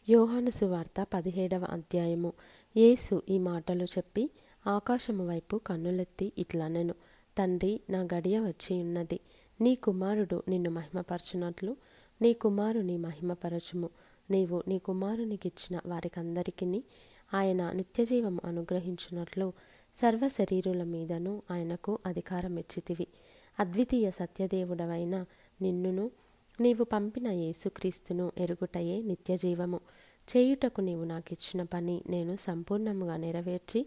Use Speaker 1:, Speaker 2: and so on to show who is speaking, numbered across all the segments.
Speaker 1: యోహాను సువార్త 17వ అధ్యాయము. యేసు ఈ మాటలు చెప్పి ఆకాశము వైపు కన్నులెత్తి ఇట్లనెను, తండ్రి, నా గడియ వచ్చియున్నది. నీ కుమారుడు నిన్ను మహిమపరచునట్లు నీ కుమారుని మహిమపరచుము. నీవు నీ కుమారునికిచ్చిన వారికందరికిని ఆయన నిత్యజీవము అనుగ్రహించునట్లు సర్వ శరీరుల మీదను ఆయనకు అధికారమిచ్చితివి. అద్వితీయ సత్యదేవుడవైన నిన్నును నీవు పంపిన యేసుక్రీస్తును ఎరుగుటయే నిత్యజీవము. చేయుటకు నీవు నాకిచ్చిన పని నేను సంపూర్ణముగా నెరవేర్చి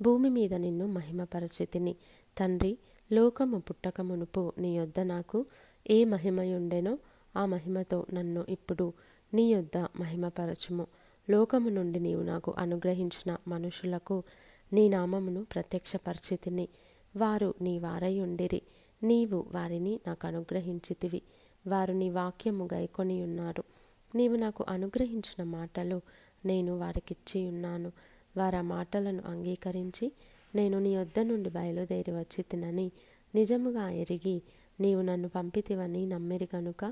Speaker 1: భూమి మీద నిన్ను మహిమపరచితిని. తండ్రి, లోకము పుట్టకమునుపు నీ యొద్ద నాకు ఏ మహిమయుండెనో ఆ మహిమతో నన్ను ఇప్పుడు నీ యొద్ద మహిమపరచుము. లోకము నుండి నీవు నాకు అనుగ్రహించిన మనుషులకు నీ నామమును ప్రత్యక్షపరచితిని. వారు నీ వారయుండిరి. నీవు వారిని నాకు అనుగ్రహించితివి. వారు నీ వాక్యము గైకొనియున్నారు. నీవు నాకు అనుగ్రహించిన మాటలు నేను వారికిచ్చియున్నాను. వారు ఆ మాటలను అంగీకరించి నేను నీ యొద్ద నుండి బయలుదేరి వచ్చితినని నిజముగా ఎరిగి నీవు నన్ను పంపితివని నమ్మిరి గనుక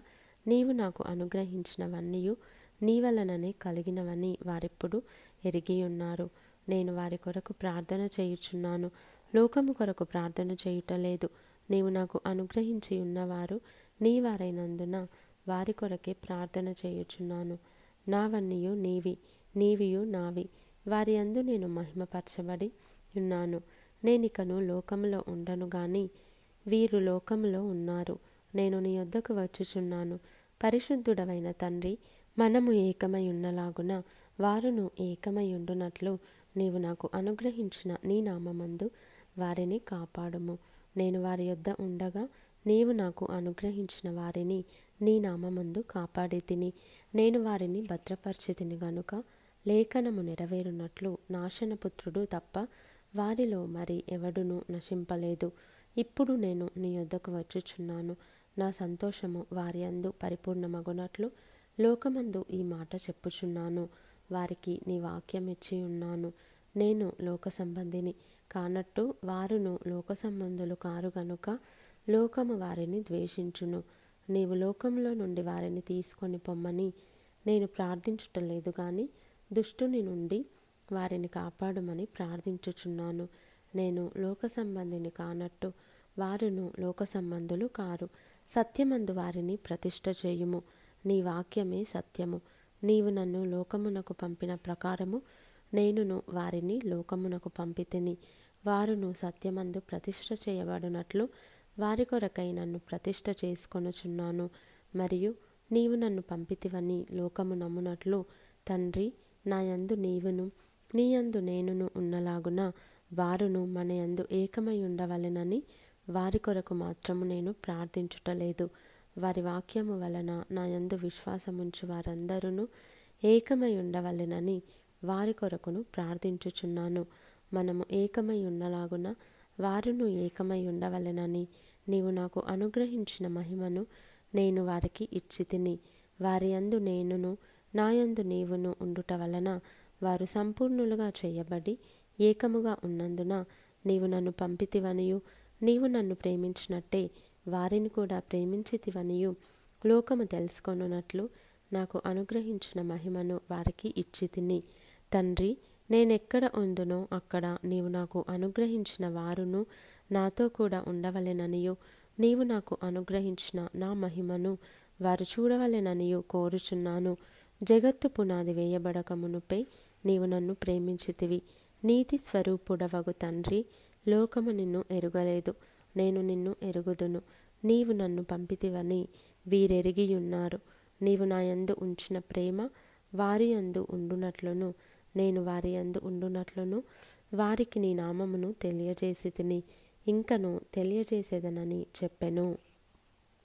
Speaker 1: నీవు నాకు అనుగ్రహించినవన్నీయు నీ వలననే కలిగినవని వారిప్పుడు ఎరిగియున్నారు. నేను వారి కొరకు ప్రార్థన చేయుచున్నాను, లోకము కొరకు ప్రార్థన చేయుటలేదు. నీవు నాకు అనుగ్రహించి ఉన్నవారు నీ వారైనందున వారి కొరకే ప్రార్థన చేయుచున్నాను. నావన్నీయు నీవి, నీవియు నావి. వారి యందు నేను మహిమపరచబడి ఉన్నాను. నేనికను లోకములో ఉండను గాని వీరు లోకములో ఉన్నారు. నేను నీ యొద్దకు వచ్చుచున్నాను. పరిశుద్ధుడవైన తండ్రి, మనము ఏకమై ఉన్నలాగున వారును ఏకమై ఉండునట్లు నీవు నాకు అనుగ్రహించిన నీ నామమందు వారిని కాపాడుము. నేను వారి యొద్ద ఉండగా నీవు నాకు అనుగ్రహించిన వారిని నీ నామమందు కాపాడితిని. నేను వారిని భద్రపరిచితిని గనుక లేఖనము నెరవేరునట్లు నాశనపుత్రుడు తప్ప వారిలో మరి ఎవడునూ నశింపలేదు. ఇప్పుడు నేను నీ యొద్దకు వచ్చుచున్నాను. నా సంతోషము వారి యందు పరిపూర్ణమగునట్లు లోకమందు ఈ మాట చెప్పుచున్నాను. వారికి నీ వాక్యం ఇచ్చి ఉన్నాను. నేను లోక సంబంధిని కానట్టు వారును లోక సంబంధులు కారు గనుక లోకము వారిని ద్వేషించును. నీవు లోకంలో నుండి వారిని తీసుకొని పొమ్మని నేను ప్రార్థించుటలేదు గాని దుష్టుని నుండి వారిని కాపాడుమని ప్రార్థించుచున్నాను. నేను లోక సంబంధిని కానట్టు వారును లోక సంబంధులు కారు. సత్యమందు వారిని ప్రతిష్ఠ చేయుము. నీ వాక్యమే సత్యము. నీవు నన్ను లోకమునకు పంపిన ప్రకారము నేనును వారిని లోకమునకు పంపితిని. వారును సత్యమందు ప్రతిష్ఠ చేయబడినట్లు వారి కొరకై నన్ను ప్రతిష్ఠ చేసుకొనుచున్నాను. మరియు నీవు నన్ను పంపితివని లోకము నమ్మునట్లు తండ్రి, నా యందు నీవును నీ యందు నేనును ఉన్నలాగున వారును మన యందు ఏకమై ఉండవలెనని వారి కొరకు మాత్రము నేను ప్రార్థించుటలేదు. వారి వాక్యము వలన నా యందు విశ్వాసముంచు వారందరూ ఏకమై ఉండవలెనని వారి కొరకును ప్రార్థించుచున్నాను. మనము ఏకమై ఉన్నలాగున వారును ఏకమై ఉండవలెనని నీవు నాకు అనుగ్రహించిన మహిమను నేను వారికి ఇచ్చితిని. వారి యందు నేనును నా యందు నీవును ఉండుట వలన వారు సంపూర్ణులుగా చేయబడి ఏకముగా ఉన్నందున నీవు నన్ను పంపితివనియు నీవు నన్ను ప్రేమించినట్టే వారిని కూడా ప్రేమించితివనియు లోకము తెలుసుకొనున్నట్లు నాకు అనుగ్రహించిన మహిమను వారికి ఇచ్చితిని. తండ్రి, నేనెక్కడ ఉందునో అక్కడ నీవు నాకు అనుగ్రహించిన వారును నాతో కూడా ఉండవలెననియు నీవు నాకు అనుగ్రహించిన నా మహిమను వారు చూడవలెననియు కోరుచున్నాను. జగత్తు పునాది వేయబడక మునుపే నీవు నన్ను ప్రేమించితివి. నీతి స్వరూపుడవగు తండ్రి, లోకము నిన్ను ఎరుగలేదు, నేను నిన్ను ఎరుగుదును. నీవు నన్ను పంపితివని వీరెరిగియున్నారు. నీవు నా యందు ఉంచిన ప్రేమ వారి యందు ఉండునట్లును నేను వారి యందు ఉండునట్లును వారికి నీ నామమును తెలియజేసితిని, ఇంకను తెలియజేసేదనని చెప్పెను.